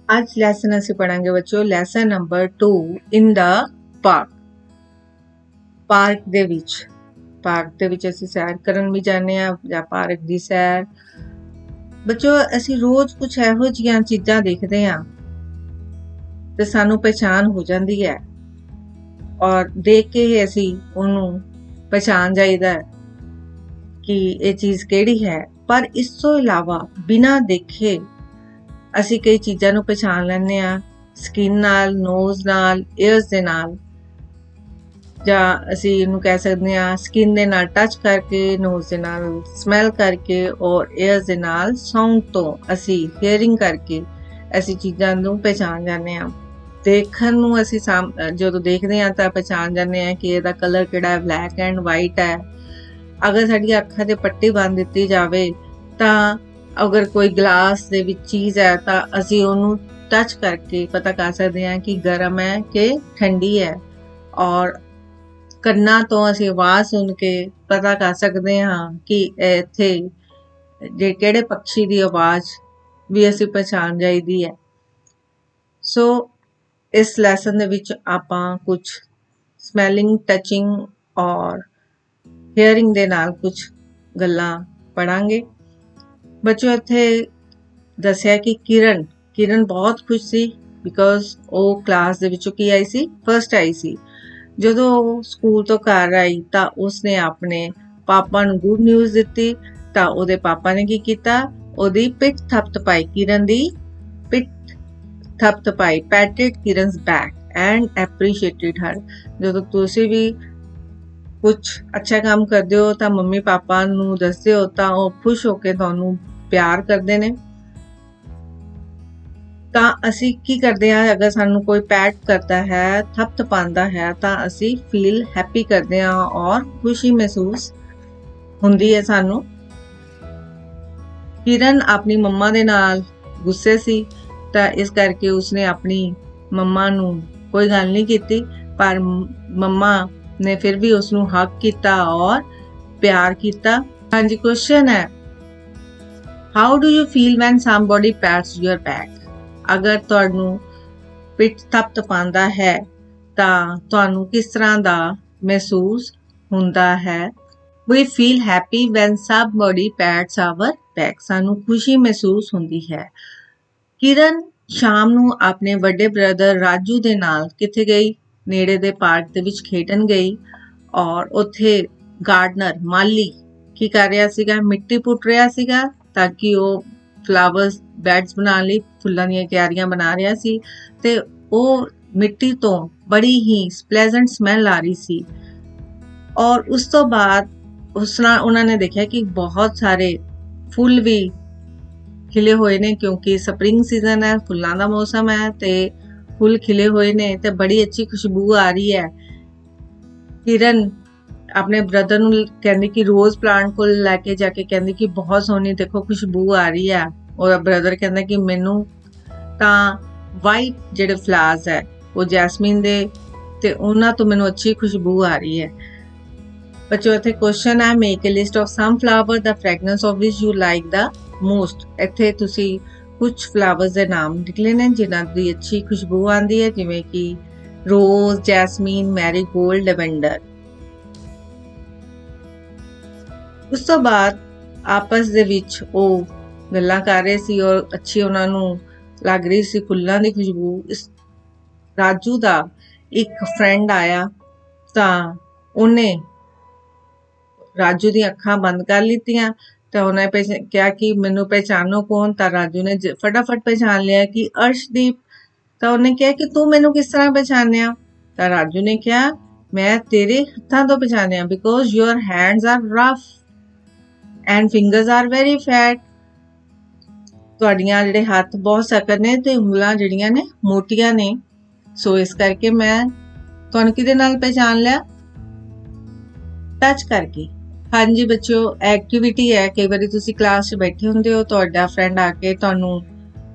आज ਲੈਸਨ ਅਸੀਂ ਪੜਾਂਗੇ ਬੱਚਿਓ ਲੈਸਨ ਨੰਬਰ 2 ਇਨ ਦਾ ਪਾਰਕ ਦੇ ਵਿੱਚ ਅਸੀਂ ਸੈਰ ਕਰਨ ਵੀ ਜਾਂਦੇ ਆ ਜਾਂ ਪਾਰਕ ਦੀ ਸੈਰ। ਬੱਚਿਓ ਅਸੀਂ ਰੋਜ਼ ਕੁਝ ਇਹੋ ਜਿਹੀਆਂ ਚੀਜ਼ਾਂ ਦੇਖਦੇ ਆ ਤੇ ਸਾਨੂੰ ਪਛਾਣ ਹੋ ਜਾਂਦੀ ਹੈ ਔਰ ਦੇਖ ਕੇ ਹੀ ਅਸੀਂ ਉਹਨੂੰ ਪਛਾਣ ਜਾਈਦਾ ਕਿ ਇਹ ਚੀਜ਼ ਕਿਹੜੀ ਹੈ। ਪਰ ਇਸ ਤੋਂ ਇਲਾਵਾ ਬਿਨਾਂ ਦੇਖੇ ਅਸੀਂ ਕਈ ਚੀਜ਼ਾਂ ਨੂੰ ਪਛਾਣ ਲੈਂਦੇ ਆ ਸਕਿਨ ਨਾਲ, ਨੋਜ਼ ਨਾਲ, ਈਅਰਸ ਦੇ ਨਾਲ, ਜਾਂ ਅਸੀਂ ਇਹਨੂੰ ਕਹਿ ਸਕਦੇ ਆ ਸਕਿਨ ਦੇ ਨਾਲ ਟੱਚ ਕਰਕੇ, ਨੋਜ਼ ਦੇ ਨਾਲ ਸਮੈਲ ਕਰਕੇ ਔਰ ਈਅਰਸ ਦੇ ਨਾਲ ਸਾਊਂਡ ਤੋਂ ਅਸੀਂ ਹੀਅਰਿੰਗ ਕਰਕੇ ਅਸੀਂ ਚੀਜ਼ਾਂ ਨੂੰ ਪਛਾਣ ਜਾਂਦੇ ਆ। ਦੇਖਣ ਨੂੰ ਅਸੀਂ ਜਦੋਂ ਦੇਖਦੇ ਆ ਤਾਂ ਪਛਾਣ ਜਾਂਦੇ ਆ ਕਿ ਇਹਦਾ ਕਲਰ ਕਿਹੜਾ ਹੈ, ਬਲੈਕ ਐਂਡ ਵਾਈਟ ਹੈ। ਅਗਰ ਸਾਡੀ ਅੱਖਾਂ ਤੇ ਪੱਟੀ ਬੰਨ ਦਿੱਤੀ ਜਾਵੇ ਤਾਂ ਅਗਰ ਕੋਈ ਗਲਾਸ ਦੇ ਵਿੱਚ ਚੀਜ਼ ਹੈ ਤਾਂ ਅਸੀਂ ਉਹਨੂੰ ਟੱਚ ਕਰਕੇ ਪਤਾ ਕਰ ਸਕਦੇ ਹਾਂ ਕਿ ਗਰਮ ਹੈ ਕਿ ਠੰਡੀ ਹੈ। ਔਰ ਕੰਨਾਂ ਤੋਂ ਅਸੀਂ ਆਵਾਜ਼ ਸੁਣ ਕੇ ਪਤਾ ਕਰ ਸਕਦੇ ਹਾਂ ਕਿ ਇੱਥੇ ਜੇ ਕਿਹੜੇ ਪੰਛੀ ਦੀ ਆਵਾਜ਼ ਵੀ ਅਸੀਂ ਪਛਾਣ ਜਾਈਦੀ ਹੈ। ਸੋ ਇਸ ਲੈਸਨ ਦੇ ਵਿੱਚ ਆਪਾਂ ਕੁਝ ਸਮੈਲਿੰਗ, ਟੱਚਿੰਗ ਔਰ ਹੀਅਰਿੰਗ ਦੇ ਨਾਲ ਕੁਝ ਗੱਲਾਂ ਪੜਾਂਗੇ। ਬੱਚਿਓ ਇੱਥੇ ਦੱਸਿਆ ਕਿ ਕਿਰਨ ਬਹੁਤ ਖੁਸ਼ ਸੀ ਬਿਕੋਜ਼ ਉਹ ਕਲਾਸ ਦੇ ਵਿੱਚੋਂ ਕੀ ਆਈ ਸੀ, ਫਸਟ ਆਈ ਸੀ। ਜਦੋਂ ਉਹ ਸਕੂਲ ਤੋਂ ਘਰ ਆਈ ਤਾਂ ਉਸਨੇ ਆਪਣੇ ਪਾਪਾ ਨੂੰ ਗੁੱਡ ਨਿਊਜ਼ ਦਿੱਤੀ ਤਾਂ ਉਹਦੇ ਪਾਪਾ ਨੇ ਕੀ ਕੀਤਾ, ਉਹਦੀ ਪਿੱਠ ਥਪਥਪਾਈ, ਕਿਰਨ ਦੀ ਪਿੱਠ ਥਪਥਪਾਈ, ਪੈਟਡ ਕਿਰਨਸ ਬੈਕ ਐਂਡ ਐਪਰੀਸ਼ੀਏਟਡ ਹਰ। ਜਦੋਂ ਤੁਸੀਂ ਵੀ ਕੁਝ ਅੱਛਾ ਕੰਮ ਕਰਦੇ ਹੋ ਤਾਂ ਮੰਮੀ ਪਾਪਾ ਨੂੰ ਦੱਸਦੇ ਹੋ ਤਾਂ ਉਹ ਖੁਸ਼ ਹੋ ਕੇ ਤੁਹਾਨੂੰ ਪਿਆਰ ਕਰਦੇ ਨੇ। ਤਾਂ ਅਸੀਂ ਕੀ ਕਰਦੇ ਹਾਂ, ਅਗਰ ਸਾਨੂੰ ਕੋਈ ਪੈਟ ਕਰਦਾ ਹੈ, ਥਪਥਪਾਉਂਦਾ ਹੈ ਤਾਂ ਅਸੀਂ ਫੀਲ ਹੈਪੀ ਕਰਦੇ ਹਾਂ ਔਰ ਖੁਸ਼ੀ ਮਹਿਸੂਸ ਹੁੰਦੀ ਹੈ ਸਾਨੂੰ। ਕਿਰਨ ਆਪਣੀ ਮੰਮਾ ਦੇ ਨਾਲ ਗੁੱਸੇ ਸੀ ਤਾਂ ਇਸ ਕਰਕੇ ਉਸਨੇ ਆਪਣੀ ਮੰਮਾ ਨੂੰ ਕੋਈ ਗੱਲ ਨਹੀਂ ਕੀਤੀ, ਪਰ ਮੰਮਾ ਨੇ ਫਿਰ ਵੀ ਉਸਨੂੰ ਹੱਗ ਕੀਤਾ ਔਰ ਪਿਆਰ ਕੀਤਾ। ਹਾਂਜੀ, ਕੁਐਸਚਨ ਹੈ, how do you feel when somebody pats your back? ਅਗਰ ਤੁਹਾਨੂੰ ਪਿੱਠ ਥਪਥਪਾਉਂਦਾ ਹੈ ਤਾਂ ਤੁਹਾਨੂੰ ਕਿਸ ਤਰ੍ਹਾਂ ਦਾ ਮਹਿਸੂਸ ਹੁੰਦਾ ਹੈ? We feel happy when somebody pats our back. ਸਾਨੂੰ ਖੁਸ਼ੀ ਮਹਿਸੂਸ ਹੁੰਦੀ ਹੈ। ਕਿਰਨ ਸ਼ਾਮ ਨੂੰ ਆਪਣੇ ਵੱਡੇ ਬ੍ਰਦਰ ਰਾਜੂ ਦੇ ਨਾਲ ਕਿੱਥੇ ਗਈ? ਨੇੜੇ ਦੇ ਪਾਰਕ ਦੇ ਵਿੱਚ ਖੇਡਣ ਗਈ ਔਰ ਉੱਥੇ ਗਾਰਡਨਰ ਮਾਲੀ ਕੀ ਕਰ ਰਿਹਾ ਸੀਗਾ, ਮਿੱਟੀ ਪੁੱਟ ਰਿਹਾ ਸੀਗਾ ਤਾਂ ਕਿ ਉਹ ਫਲਾਵਰਸ ਬੈਡਸ ਬਣਾਉਣ ਲਈ ਫੁੱਲਾਂ ਦੀਆਂ ਕਿਆਰੀਆਂ ਬਣਾ ਰਿਹਾ ਸੀ ਤੇ ਉਹ ਮਿੱਟੀ ਤੋਂ ਬੜੀ ਹੀ ਪਲੇਜ਼ੈਂਟ ਸਮੈਲ ਆ ਰਹੀ ਸੀ। ਔਰ ਉਸ ਤੋਂ ਬਾਅਦ ਉਹਨਾਂ ਨੇ ਦੇਖਿਆ ਕਿ ਬਹੁਤ ਸਾਰੇ ਫੁੱਲ ਵੀ ਖਿਲੇ ਹੋਏ ਨੇ ਕਿਉਂਕਿ ਸਪਰਿੰਗ ਸੀਜ਼ਨ ਹੈ, ਫੁੱਲਾਂ ਦਾ ਮੌਸਮ ਹੈ ਤੇ ਫੁੱਲ ਖਿਲੇ ਹੋਏ ਨੇ ਤੇ ਬੜੀ ਅੱਛੀ ਖੁਸ਼ਬੂ ਆ ਰਹੀ ਹੈ। ਕਿਰਨ ਆਪਣੇ ਬ੍ਰਦਰ ਨੂੰ ਕਹਿੰਦੀ ਕਿ ਰੋਜ਼ ਪਲਾਂਟ ਕੋਲ ਲੈ ਕੇ ਜਾ ਕੇ ਕਹਿੰਦੀ ਕਿ ਬਹੁਤ ਸੋਹਣੀ ਦੇਖੋ ਖੁਸ਼ਬੂ ਆ ਰਹੀ ਹੈ। ਉਹਦਾ ਬ੍ਰਦਰ ਕਹਿੰਦਾ ਕਿ ਮੈਨੂੰ ਤਾਂ ਵਾਈਟ ਜਿਹੜੇ ਫਲਾਵਰਸ ਹੈ ਉਹ ਜੈਸਮੀਨ ਦੇ ਤੇ ਉਹਨਾਂ ਤੋਂ ਮੈਨੂੰ ਅੱਛੀ ਖੁਸ਼ਬੂ ਆ ਰਹੀ ਹੈ। ਬੱਚੋ ਇੱਥੇ ਕੁਐਸਚਨ ਹੈ, make a list of some flower the fragrance of which you like the most. ਇੱਥੇ ਤੁਸੀਂ ਕੁਝ ਫਲਾਵਰਸ ਦੇ ਨਾਮ ਨਿਕਲੇ ਨੇ ਜਿਨ੍ਹਾਂ ਦੀ ਅੱਛੀ ਖੁਸ਼ਬੂ ਆਉਂਦੀ ਹੈ, ਜਿਵੇਂ ਕਿ ਰੋਜ਼, ਜੈਸਮੀਨ, ਮੈਰੀਗੋਲਡ, ਲੈਵੈਂਡਰ। ਉਸ ਤੋਂ ਬਾਅਦ ਆਪਸ ਦੇ ਵਿੱਚ ਉਹ ਗੱਲਾਂ ਕਰ ਰਹੇ ਸੀ ਔਰ ਅੱਛੀ ਉਹਨਾਂ ਨੂੰ ਲੱਗ ਰਹੀ ਸੀ ਫੁੱਲਾਂ ਦੀ ਖੁਸ਼ਬੂ। ਰਾਜੂ ਦਾ ਇੱਕ ਫਰੈਂਡ ਆਇਆ ਤਾਂ ਉਹਨੇ ਰਾਜੂ ਦੀਆਂ ਅੱਖਾਂ ਬੰਦ ਕਰ ਲਿੱਤੀਆਂ ਤਾਂ ਉਹਨੇ ਕਿਹਾ ਕਿ ਮੈਨੂੰ ਪਹਿਚਾਨੋ ਕੌਣ? ਤਾਂ ਰਾਜੂ ਨੇ ਫਟਾਫਟ ਪਹਿਚਾਨ ਲਿਆ ਕਿ ਅਰਸ਼ਦੀਪ। ਤਾਂ ਉਹਨੇ ਕਿਹਾ ਕਿ ਤੂੰ ਮੈਨੂੰ ਕਿਸ ਤਰ੍ਹਾਂ ਪਹਿਚਾਨਿਆ? ਤਾਂ ਰਾਜੂ ਨੇ ਕਿਹਾ ਮੈਂ ਤੇਰੇ ਹੱਥਾਂ ਤੋਂ ਪਹਿਚਾਨਿਆ because your hands are rough and fingers are very fat. ਤੁਹਾਡੀਆਂ ਜਿਹੜੇ ਹੱਥ ਬਹੁਤ ਸਖਤ ਨੇ ਤੇ ਉਂਗਲਾਂ ਜਿਹੜੀਆਂ ਨੇ ਮੋਟੀਆਂ ਨੇ, ਸੋ ਇਸ ਕਰਕੇ ਮੈਂ ਤੁਹਾਨੂੰ ਕਿਹਦੇ ਨਾਲ ਪਹਿਚਾਨ ਲਿਆ? ਟੱਚ ਕਰਕੇ। ਹਾਂਜੀ ਬੱਚਿਓ, ਐਕਟੀਵਿਟੀ ਹੈ, ਕਈ ਵਾਰੀ ਤੁਸੀਂ ਕਲਾਸ 'ਚ ਬੈਠੇ ਹੁੰਦੇ ਹੋ, ਤੁਹਾਡਾ ਫਰੈਂਡ ਆ ਕੇ ਤੁਹਾਨੂੰ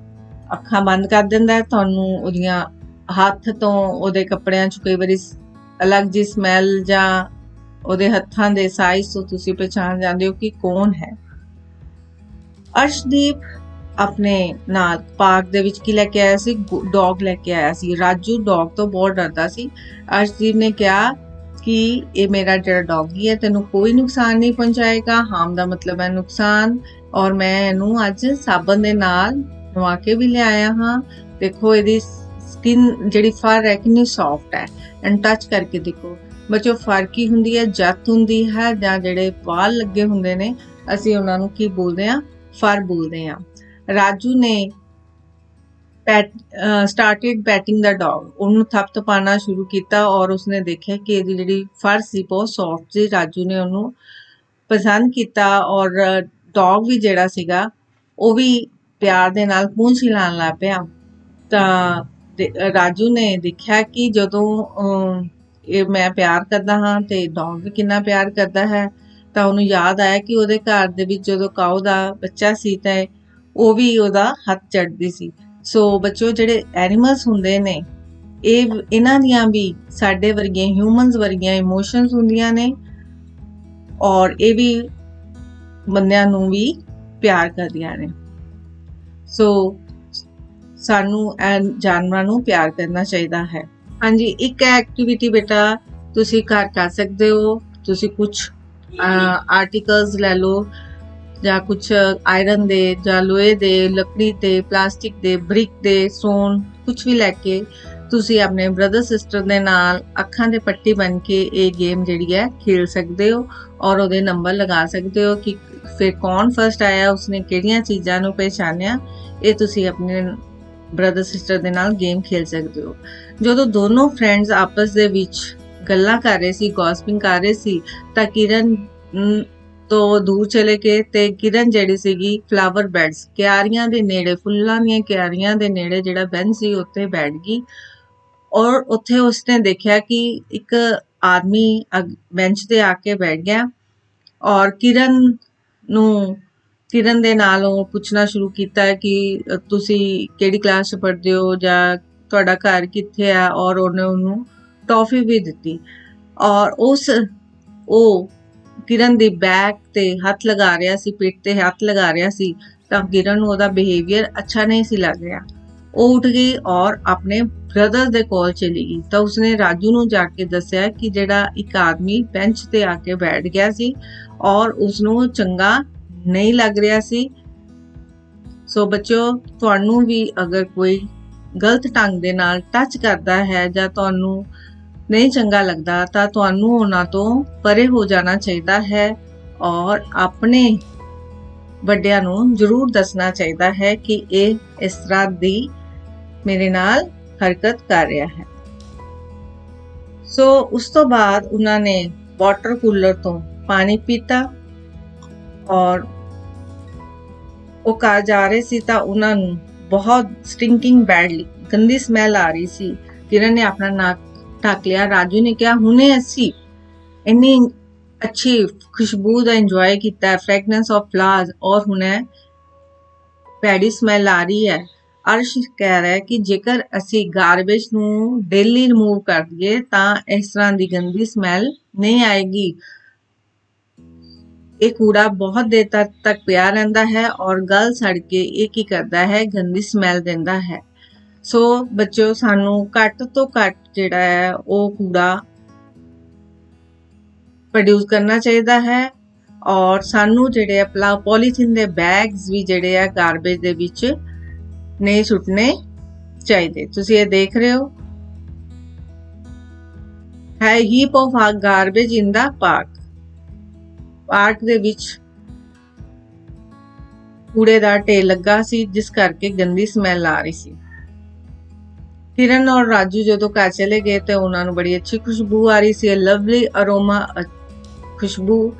ਅੱਖਾਂ ਬੰਦ ਕਰ ਦਿੰਦਾ, ਤੁਹਾਨੂੰ ਉਹਦੀਆਂ ਹੱਥ ਤੋਂ ਉਹਦੇ ਕੱਪੜਿਆਂ 'ਚ ਕਈ ਵਾਰੀ ਅਲੱਗ ਜਿਹੀ ਸਮੈਲ ਜਾਂ ਉਹਦੇ ਹੱਥਾਂ ਦੇ ਸਾਈਜ਼ ਤੋਂ ਤੁਸੀਂ ਪਹਿਚਾਣ ਜਾਂਦੇ ਹੋ ਕਿ ਕੌਣ ਹੈ। ਅਰਸ਼ਦੀਪ ਆਪਣੇ ਨਾਲ ਪਾਰਕ ਦੇ ਵਿੱਚ ਕੀ ਲੈ ਕੇ ਆਇਆ ਸੀ, ਡੌਗ ਲੈ ਕੇ ਆਇਆ ਸੀ। ਰਾਜੂ ਡੌਗ ਤੋਂ ਬਹੁਤ ਡਰਦਾ ਸੀ। ਅਰਸ਼ਦੀਪ ਨੇ ਕਿਹਾ ਕਿ ਇਹ ਮੇਰਾ ਜਿਹੜਾ ਡੌਗੀ ਹੈ ਤੈਨੂੰ ਕੋਈ ਨੁਕਸਾਨ ਨਹੀਂ ਪਹੁੰਚਾਏਗਾ। ਹਾਰਮ ਦਾ ਮਤਲਬ ਹੈ ਨੁਕਸਾਨ, ਔਰ ਮੈਂ ਇਹਨੂੰ ਅੱਜ ਸਾਬਣ ਦੇ ਨਾਲ ਨਵਾ ਕੇ ਵੀ ਲਿਆਇਆ ਹਾਂ। ਦੇਖੋ ਇਹਦੀ ਸਕਿਨ ਜਿਹੜੀ ਫਰ ਹੈ ਕਿੰਨੀ ਸੌਫਟ ਹੈ, ਐਂਡ ਟੱਚ ਕਰਕੇ ਦੇਖੋ ਬੱਚੋ ਫਰ ਕੀ ਹੁੰਦੀ ਹੈ, ਜੱਤ ਹੁੰਦੀ ਹੈ, ਜਾਂ ਜਿਹੜੇ ਵਾਲ ਲੱਗੇ ਹੁੰਦੇ ਨੇ ਅਸੀਂ ਉਹਨਾਂ ਨੂੰ ਕੀ ਬੋਲਦੇ ਆ, ਫਰ ਬੋਲਦੇ ਆ। ਰਾਜੂ ਨੇ ਸਟਾਰਟਡ ਪੈਟਿੰਗ ਦਾ ਡੌਗ, ਉਹਨੂੰ ਥਪਥਪਾਣਾ ਸ਼ੁਰੂ ਕੀਤਾ ਔਰ ਉਸਨੇ ਦੇਖਿਆ ਕਿ ਇਹਦੀ ਜਿਹੜੀ ਫਰ ਸੀ ਬਹੁਤ ਸੌਫਟ ਸੀ। ਰਾਜੂ ਨੇ ਉਹਨੂੰ ਪਸੰਦ ਕੀਤਾ ਔਰ ਡੌਗ ਵੀ ਜਿਹੜਾ ਸੀਗਾ ਉਹ ਵੀ ਪਿਆਰ ਦੇ ਨਾਲ ਪੂੰਛ ਹਿਲਾਉਣ ਲੱਗ ਪਿਆ। ਤਾਂ ਰਾਜੂ ਨੇ ਦੇਖਿਆ ਕਿ ਜਦੋਂ ਇਹ ਮੈਂ ਪਿਆਰ ਕਰਦਾ ਹਾਂ ਤੇ ਡੌਗ ਵੀ ਕਿੰਨਾ ਪਿਆਰ ਕਰਦਾ ਹੈ, ਤਾਂ ਉਹਨੂੰ ਯਾਦ ਆਇਆ ਕਿ ਉਹਦੇ ਘਰ ਦੇ ਵਿੱਚ ਜਦੋਂ ਕਾਓ ਦਾ ਬੱਚਾ ਸੀ ਤਾਂ ਉਹ ਵੀ ਉਹਦਾ ਹੱਥ ਚੜਦੀ ਸੀ। ਸੋ ਬੱਚੋ ਜਿਹੜੇ ਐਨੀਮਲਸ ਹੁੰਦੇ ਨੇ ਇਹਨਾਂ ਦੀਆਂ ਵੀ ਸਾਡੇ ਵਰਗੀਆਂ ਹਿਊਮਨਸ ਵਰਗੀਆਂ ਇਮੋਸ਼ਨਸ ਹੁੰਦੀਆਂ ਨੇ, ਔਰ ਇਹ ਵੀ ਬੰਦਿਆਂ ਨੂੰ ਵੀ ਪਿਆਰ ਕਰਦੀਆਂ ਨੇ। ਸੋ ਸਾਨੂੰ ਜਾਨਵਰਾਂ ਨੂੰ ਪਿਆਰ ਕਰਨਾ ਚਾਹੀਦਾ ਹੈ। ਹਾਂਜੀ, ਇੱਕ ਐਕਟੀਵਿਟੀ ਬੇਟਾ ਤੁਸੀਂ ਘਰ ਕਰ ਸਕਦੇ ਹੋ। ਤੁਸੀਂ ਕੁਛ ਆਰਟੀਕਲਸ ਲੈ ਲਓ, ਜਾਂ ਕੁਛ ਆਇਰਨ ਦੇ ਜਾਂ ਲੋਹੇ ਦੇ, ਲੱਕੜੀ ਦੇ, ਪਲਾਸਟਿਕ ਦੇ, ਬ੍ਰਿਕ ਦੇ, ਸਟੋਨ, ਕੁਛ ਵੀ ਲੈ ਕੇ ਤੁਸੀਂ ਆਪਣੇ ਬ੍ਰਦਰ ਸਿਸਟਰ ਦੇ ਨਾਲ ਅੱਖਾਂ ਦੇ ਪੱਟੀ ਬਣ ਕੇ ਇਹ ਗੇਮ ਜਿਹੜੀ ਹੈ ਖੇਡ ਸਕਦੇ ਹੋ, ਔਰ ਉਹਦੇ ਨੰਬਰ ਲਗਾ ਸਕਦੇ ਹੋ ਕਿ ਫਿਰ ਕੌਣ ਫਸਟ ਆਇਆ, ਉਸਨੇ ਕਿਹੜੀਆਂ ਚੀਜ਼ਾਂ ਨੂੰ ਪਹਿਚਾਨਿਆ। ਇਹ ਤੁਸੀਂ ਆਪਣੇ ਬ੍ਰਦਰ ਸਿਸਟਰ ਦੇ ਨਾਲ ਗੇਮ ਖੇਡ ਸਕਦੇ ਹੋ। ਜਦੋਂ ਦੋਨੋਂ ਫਰੈਂਡਸ ਆਪਸ ਦੇ ਵਿੱਚ ਗੱਲਾਂ ਕਰ ਰਹੇ ਸੀ, ਗੌਸਪਿੰਗ ਕਰ ਰਹੇ ਸੀ, ਤਾਂ ਕਿਰਨ ਤੋਂ ਦੂਰ ਚਲੇ ਗਏ ਤੇ ਕਿਰਨ ਜਿਹੜੀ ਸੀਗੀ ਫਲਾਵਰ ਬੈਡਸ, ਕਿਆਰੀਆਂ ਦੇ ਨੇੜੇ, ਫੁੱਲਾਂ ਦੀਆਂ ਕਿਆਰੀਆਂ ਦੇ ਨੇੜੇ ਜਿਹੜਾ ਬੈਂਚ ਸੀ ਉੱਥੇ ਬੈਠ ਗਈ, ਔਰ ਉੱਥੇ ਉਸਨੇ ਦੇਖਿਆ ਕਿ ਇੱਕ ਆਦਮੀ ਬੈਂਚ ਤੇ ਆ ਕੇ ਬੈਠ ਗਿਆ ਔਰ ਕਿਰਨ ਦੇ ਨਾਲ ਉਹ ਪੁੱਛਣਾ ਸ਼ੁਰੂ ਕੀਤਾ ਕਿ ਤੁਸੀਂ ਕਿਹੜੀ ਕਲਾਸ 'ਚ ਪੜ੍ਹਦੇ ਹੋ ਜਾਂ ਤੁਹਾਡਾ ਘਰ ਕਿੱਥੇ ਆ, ਔਰ ਉਹਨੇ ਉਹਨੂੰ ਟੌਫੀ ਵੀ ਦਿੱਤੀ। ਔਰ ਉਹ ਕਿਰਨ ਦੀ ਬੈਕ ਤੇ ਹੱਥ ਲਗਾ ਰਿਹਾ ਸੀ, ਪਿੱਠ ਤੇ ਹੱਥ ਲਗਾ ਰਿਹਾ ਸੀ, ਤਾਂ ਕਿਰਨ ਨੂੰ ਉਹਦਾ ਬਿਹੇਵੀਅਰ ਅੱਛਾ ਨਹੀਂ ਸੀ ਲੱਗ ਰਿਹਾ। ਉਹ ਉੱਠ ਗਈ ਔਰ ਆਪਣੇ ਬ੍ਰਦਰ ਦੇ ਕੋਲ ਚਲੀ ਗਈ, ਤਾਂ ਉਸਨੇ ਰਾਜੂ ਨੂੰ ਜਾ ਕੇ ਦੱਸਿਆ ਕਿ ਜਿਹੜਾ ਇੱਕ ਆਦਮੀ ਬੈਂਚ ਤੇ ਆ ਕੇ ਬੈਠ ਗਿਆ ਸੀ ਔਰ ਉਸਨੂੰ ਚੰਗਾ ਨਹੀਂ ਲੱਗ ਰਿਹਾ ਸੀ। ਸੋ ਬੱਚਿਓ, ਤੁਹਾਨੂੰ ਵੀ ਅਗਰ ਕੋਈ ਗਲਤ ਢੰਗ ਦੇ ਨਾਲ ਟੱਚ ਕਰਦਾ ਹੈ ਜਾਂ ਤੁਹਾਨੂੰ ਨਹੀਂ ਚੰਗਾ ਲੱਗਦਾ, ਤਾਂ ਤੁਹਾਨੂੰ ਉਹਨਾਂ ਤੋਂ ਪਰੇ ਹੋ ਜਾਣਾ ਚਾਹੀਦਾ ਹੈ ਔਰ ਆਪਣੇ ਵੱਡਿਆਂ ਨੂੰ ਜ਼ਰੂਰ ਦੱਸਣਾ ਚਾਹੀਦਾ ਹੈ ਕਿ ਇਹ ਇਸ ਤਰ੍ਹਾਂ ਦੀ ਮੇਰੇ ਨਾਲ ਹਰਕਤ ਕਰ ਰਿਹਾ ਹੈ। ਸੋ ਉਸ ਤੋਂ ਬਾਅਦ ਉਹਨਾਂ ਨੇ ਵਾਟਰ ਕੂਲਰ ਤੋਂ ਪਾਣੀ ਪੀਤਾ ਔਰ ਉਹ ਘਰ ਜਾ ਰਹੇ ਸੀ ਤਾਂ ਉਹਨਾਂ ਨੂੰ ਬਹੁਤ ਸਟਿੰਕਿੰਗ ਬੈਡਲੀ ਗੰਦੀ ਸਮੈਲ ਆ ਰਹੀ ਸੀ। ਕਿਰਨ ਨੇ ਆਪਣਾ ਨੱਕ ਢੱਕ ਲਿਆ। ਰਾਜੂ ਨੇ ਕਿਹਾ ਹੁਣੇ ਅਸੀਂ ਇੰਨੀ ਅੱਛੀ ਖੁਸ਼ਬੂ ਦਾ ਇੰਜੋਏ ਕੀਤਾ, ਫ੍ਰੈਗਨੈਂਸ ਆਫ ਫਲਾਵਰਸ, ਔਰ ਹੁਣੇ ਭੈੜੀ ਸਮੈਲ ਆ ਰਹੀ ਹੈ। ਅਰਸ਼ ਕਹਿ ਰਿਹਾ ਕਿ ਜੇਕਰ ਅਸੀਂ ਗਾਰਬੇਜ ਨੂੰ ਡੇਲੀ ਰਿਮੂਵ ਕਰ ਦਈਏ ਤਾਂ ਇਸ ਤਰ੍ਹਾਂ ਦੀ ਗੰਦੀ ਸਮੈਲ ਨਹੀਂ ਆਏਗੀ। ਇਹ ਕੂੜਾ ਬਹੁਤ ਦੇਰ ਤੱਕ ਪਿਆ ਰਹਿੰਦਾ ਹੈ ਔਰ ਗਲ ਸੜ ਕੇ ਇਹ ਕੀ ਕਰਦਾ ਹੈ, ਗੰਦੀ ਸਮੈਲ ਦਿੰਦਾ ਹੈ। ਸੋ ਬੱਚਿਓ, ਸਾਨੂੰ ਘੱਟ ਤੋਂ ਘੱਟ ਜਿਹੜਾ ਹੈ ਉਹ ਕੂੜਾ ਪ੍ਰੋਡਿਊਸ ਕਰਨਾ ਚਾਹੀਦਾ ਹੈ, ਔਰ ਸਾਨੂੰ ਜਿਹੜੇ ਆ ਪੋਲੀਥੀਨ ਦੇ ਬੈਗਸ ਵੀ ਜਿਹੜੇ ਆ ਗਾਰਬੇਜ ਦੇ ਵਿੱਚ ਨਹੀਂ ਸੁੱਟਣੇ ਚਾਹੀਦੇ। ਤੁਸੀਂ ਇਹ ਦੇਖ ਰਹੇ ਹੋ ਹੈ heap of garbage in the park ਦੇ ਵਿੱਚ ਕੂੜੇ ਦਾ ਢੇਰ ਲੱਗਾ ਸੀ, ਜਿਸ ਕਰਕੇ ਗੰਦੀ ਸਮੈਲ ਆ ਰਹੀ ਸੀ। ਕਿਰਨ ਔਰ ਰਾਜੂ ਜਦੋਂ ਘਰ ਚਲੇ ਗਏ ਤੇ ਉਹਨਾਂ ਨੂੰ ਬੜੀ ਅੱਛੀ ਖੁਸ਼ਬੂ ਆ ਰਹੀ ਸੀ, ਲਵਲੀ ਅਰੋਮਾ ਖੁਸ਼ਬੂ।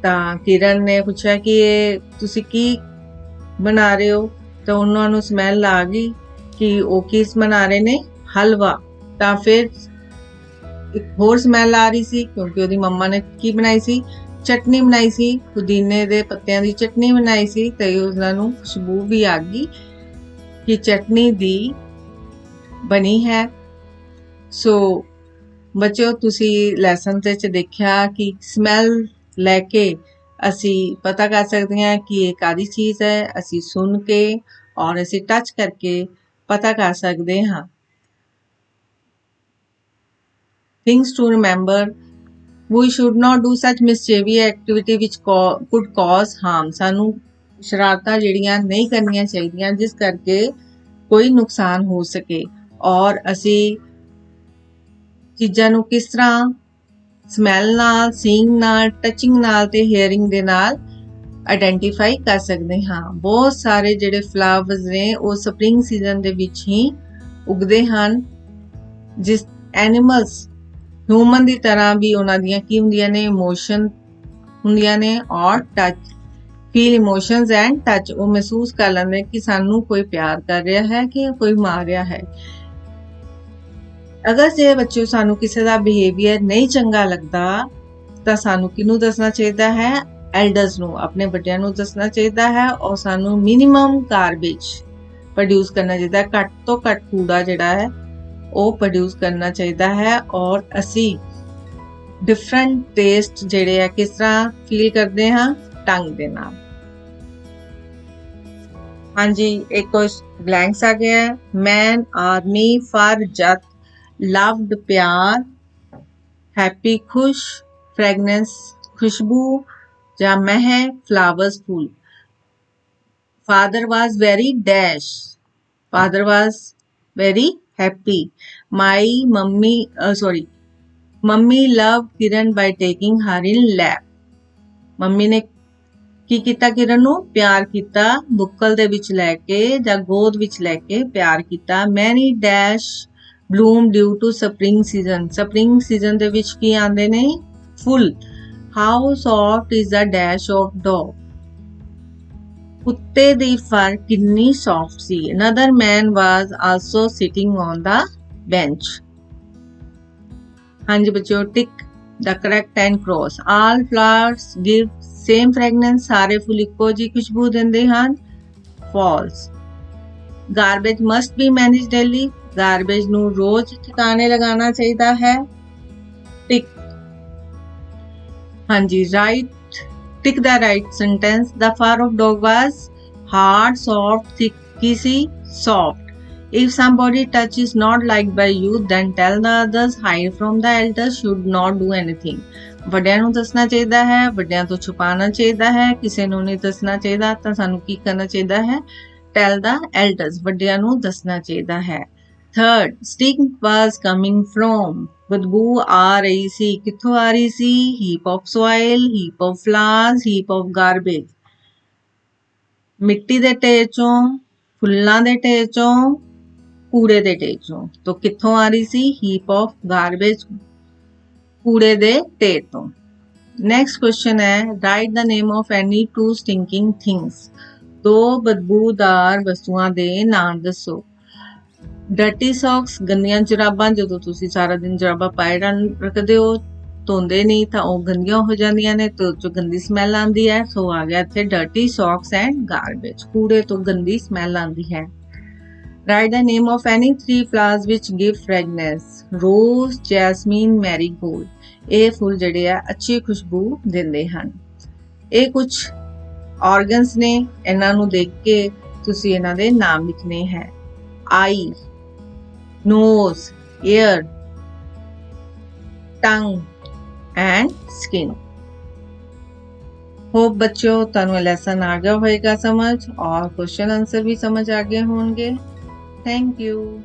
ਤਾਂ ਕਿਰਨ ਨੇ ਪੁੱਛਿਆ ਕਿ ਇਹ ਤੁਸੀਂ ਕੀ ਬਣਾ ਰਹੇ ਹੋ, ਤਾਂ ਉਹਨਾਂ ਨੂੰ ਸਮੈਲ ਆ ਗਈ ਕਿ ਉਹ ਕੀ ਬਣਾ ਰਹੇ ਨੇ, ਹਲਵਾ। ਤਾਂ ਫਿਰ ਇੱਕ ਹੋਰ ਸਮੈਲ ਆ ਰਹੀ ਸੀ ਕਿਉਂਕਿ ਉਹਦੀ ਮੰਮਾ ਨੇ ਕੀ ਬਣਾਈ ਸੀ, ਚਟਨੀ ਬਣਾਈ ਸੀ, ਪੁਦੀਨੇ ਦੇ ਪੱਤਿਆਂ ਦੀ ਚਟਨੀ ਬਣਾਈ ਸੀ, ਤੇ ਉਹਨਾਂ ਨੂੰ ਖੁਸ਼ਬੂ ਵੀ ਆ ਗਈ ਕਿ ਚਟਨੀ ਦੀ ਬਣੀ ਹੈ। ਸੋ ਬੱਚਿਓ, ਤੁਸੀਂ ਲੈਸਨ ਤੇ ਚ ਦੇਖਿਆ ਕਿ ਸਮੈਲ ਲੈ ਕੇ ਅਸੀਂ ਪਤਾ ਕਰ ਸਕਦੇ ਹਾਂ ਕਿ ਇਹ ਕਾਹਦੀ ਚੀਜ਼ ਹੈ। ਅਸੀਂ ਸੁਣ ਕੇ ਔਰ ਅਸੀਂ ਟੱਚ ਕਰਕੇ ਪਤਾ ਕਰ ਸਕਦੇ ਹਾਂ। Things to remember, we should not do such mischievous activity which could cause harm। ਸਾਨੂੰ ਸ਼ਰਾਰਤਾਂ ਜਿਹੜੀਆਂ ਨਹੀਂ ਕਰਨੀਆਂ ਚਾਹੀਦੀਆਂ ਜਿਸ ਕਰਕੇ ਕੋਈ ਨੁਕਸਾਨ ਹੋ ਸਕੇ। ਔਰ ਅਸੀਂ ਚੀਜ਼ਾਂ ਨੂੰ ਕਿਸ ਤਰ੍ਹਾਂ ਸਮੈਲ ਨਾਲ, ਸੀਇੰਗ ਨਾਲ, ਟੱਚਿੰਗ ਨਾਲ ਤੇ ਹੀਅਰਿੰਗ ਦੇ ਨਾਲ ਆਇਡੈਂਟੀਫਾਈ ਕਰ ਸਕਦੇ ਹਾਂ। ਬਹੁਤ ਸਾਰੇ ਜਿਹੜੇ ਫਲਾਵਰਸ ਨੇ ਉਹ ਸਪਰਿੰਗ ਸੀਜ਼ਨ ਦੇ ਵਿੱਚ ਹੀ ਉਗਦੇ ਹਨ। ਜਿਸ ਐਨੀਮਲਸ ਹਿਊਮਨ ਦੀ ਤਰ੍ਹਾਂ ਵੀ ਉਹਨਾਂ ਦੀਆਂ ਕੀ ਹੁੰਦੀਆਂ ਨੇ, ਇਮੋਸ਼ਨ ਹੁੰਦੀਆਂ ਨੇ ਔਰ touch, feel emotions and touch. ਉਹ ਮਹਿਸੂਸ ਕਰ ਲੈਂਦੇ ਕਿ ਸਾਨੂੰ ਕੋਈ ਪਿਆਰ ਕਰ ਰਿਹਾ ਹੈ ਕਿ ਕੋਈ ਮਾਰ ਰਿਹਾ ਹੈ। ਅਗਰ ਜੇ ਬੱਚਿਓ ਸਾਨੂੰ ਕਿਸੇ ਦਾ ਬਿਹੇਵੀਅਰ ਨਹੀਂ ਚੰਗਾ ਲੱਗਦਾ ਤਾਂ ਸਾਨੂੰ ਕਿਹਨੂੰ ਦੱਸਣਾ ਚਾਹੀਦਾ ਹੈ? ਐਲਡਰਸ ਨੂੰ, ਆਪਣੇ ਵੱਡਿਆਂ ਨੂੰ ਦੱਸਣਾ ਚਾਹੀਦਾ ਹੈ। ਔਰ ਸਾਨੂੰ ਮਿਨੀਮਮ ਗਾਰਬੇਜ ਪ੍ਰੋਡਿਊਸ ਕਰਨਾ ਚਾਹੀਦਾ ਹੈ। ਘੱਟ ਤੋਂ ਘੱਟ ਕੂੜਾ ਜਿਹੜਾ ਹੈ ਉਹ ਪ੍ਰੋਡਿਊਸ ਕਰਨਾ ਚਾਹੀਦਾ ਹੈ। ਔਰ ਅਸੀਂ ਡਿਫਰੈਂਟ ਟੇਸਟ ਜਿਹੜੇ ਆ ਕਿਸ ਤਰ੍ਹਾਂ ਫੀਲ ਕਰਦੇ ਹਾਂ? ਟੰਗ ਦੇ ਨਾਲ। ਹਾਂਜੀ, ਇੱਕ ਕੁਛ ਬਲੈਂਕਸ ਆ ਗਿਆ ਹੈ। ਮੈਨ, ਆਦਮੀ, ਫਰ, ਜੱਤ, ਲਵਡ, ਪਿਆਰ, हैप्पी, खुश, फ्रेगनेंस, खुशबू या मह, फ्लावर्स, फूल। Father was very dash, father was very happy। my mummy loved Kiran by taking her in lap। Mummy ਨੇ ਕੀ ਕੀਤਾ? ਕਿਰਨ ਨੂੰ ਪਿਆਰ ਕੀਤਾ, ਬੁੱਕਲ ਦੇ ਵਿੱਚ ਲੈ ਕੇ ਜਾਂ ਗੋਦ ਵਿੱਚ ਲੈ ਕੇ ਪਿਆਰ ਕੀਤਾ। many dash bloom due to spring season। spring season ਦੇ ਵਿੱਚ ਕੀ ਆਉਂਦੇ ਨੇ? ਫੁੱਲ। how soft is the dash of dog। ਕੁੱਤੇ ਦੀ ਫਰ ਕਿੰਨੀ soft C. another man was also sitting on the bench। ਹਾਂਜੀ ਬੱਚਿਓ, ਟਿਕ the correct and cross। all flowers give same fragrance। ਸਾਰੇ ਫੁੱਲ ਇੱਕੋ ਜਿਹੀ ਖੁਸ਼ਬੂ ਦਿੰਦੇ ਹਨ। false। garbage must be managed daily। Garbage ਨੂੰ ਰੋਜ਼ ਠਿਕਾਣੇ ਲਗਾਉਣਾ ਚਾਹੀਦਾ ਹੈ। ਟਿਕ। ਹਾਂਜੀ, right, tick the right sentence. the fur of dog was hard, soft, thick। Ki C? soft। if somebody touch is not liked by you then tell the others। hide from the elders, should not do anything। ਵੱਡਿਆਂ ਨੂੰ ਦੱਸਣਾ ਚਾਹੀਦਾ ਹੈ, ਵੱਡਿਆਂ ਤੋਂ ਛੁਪਾਉਣਾ ਚਾਹੀਦਾ ਹੈ। ਕਿਸੇ ਨੂੰ ਨਹੀਂ ਦੱਸਣਾ ਚਾਹੀਦਾ ਤਾਂ ਸਾਨੂੰ ਕੀ ਕਰਨਾ ਚਾਹੀਦਾ ਹੈ? tell the elders, ਵੱਡਿਆਂ ਨੂੰ ਦੱਸਣਾ ਚਾਹੀਦਾ ਹੈ। Third, stink was coming from। ਬਦਬੂ ਆ ਰਹੀ ਸੀ। ਕਿੱਥੋਂ ਆ ਰਹੀ ਸੀ? heap of soil, heap of flowers, heap of garbage। ਮਿੱਟੀ ਦੇ ਢੇਰ ਚੋਂ, ਫੁੱਲਾਂ ਦੇ ਢੇਰ ਚੋਂ, ਕੂੜੇ ਦੇ ਢੇਰ ਚੋਂ। ਤਾਂ ਕਿੱਥੋਂ ਆ ਰਹੀ ਸੀ? heap of garbage, ਕੂੜੇ ਦੇ ਢੇਰ ਤੋਂ। ਨੈਕਸਟ ਕੁਐਸਚਨ ਹੈ, right the name of any two stinking things। ਦੋ ਬਦਬੂਦਾਰ ਵਸਤੂਆਂ ਦੇ ਨਾਂ ਦੱਸੋ। ਡਰਟੀ ਸੌਕਸ, ਗੰਦੀਆਂ ਜੁਰਾਬਾਂ। ਜਦੋਂ ਤੁਸੀਂ ਸਾਰਾ ਦਿਨ ਜੁਰਾਬਾਂ ਪਾਏ ਰੱਖਦੇ ਹੋ, ਧੋਂਦੇ ਨਹੀਂ ਤਾਂ ਉਹ ਗੰਦੀਆਂ ਹੋ ਜਾਂਦੀਆਂ ਨੇ ਤੇ ਉਹ ਚੋਂ ਗੰਦੀ ਸਮੈਲ ਆਉਂਦੀ ਹੈ। ਸੋ ਆ ਗਿਆ ਇੱਥੇ ਡਰਟੀ ਸੌਕਸ ਐਂਡ ਗਾਰਬੇਜ। ਕੂੜੇ ਤੋਂ ਗੰਦੀ ਸਮੈਲ ਆਉਂਦੀ ਹੈ। Right the name of any 3 flowers which give fragrance। Rose, Jasmine, Marigold. ਇਹ ਫੁੱਲ ਜਿਹੜੇ ਆ ਅੱਛੀ ਖੁਸ਼ਬੂ ਦਿੰਦੇ ਹਨ। ਇਹ ਕੁਝ ਆਰਗਨਸ ਨੇ, ਇਹਨਾਂ ਨੂੰ ਦੇਖ ਕੇ ਤੁਸੀਂ ਇਹਨਾਂ ਦੇ ਨਾਮ ਲਿਖਣੇ ਹੈ। ਆਈ, nose, ear, tongue and skin। Hope बच्चों ਤੁਹਾਨੂੰ ਇਹ ਲੈਸਨ ਆ ਗਿਆ ਹੋਵੇਗਾ ਸਮਝ ਔਰ ਕੁਐਸਚਨ ਆਨਸਰ ਵੀ ਸਮਝ ਆ ਗਏ ਹੋਣਗੇ। Thank you.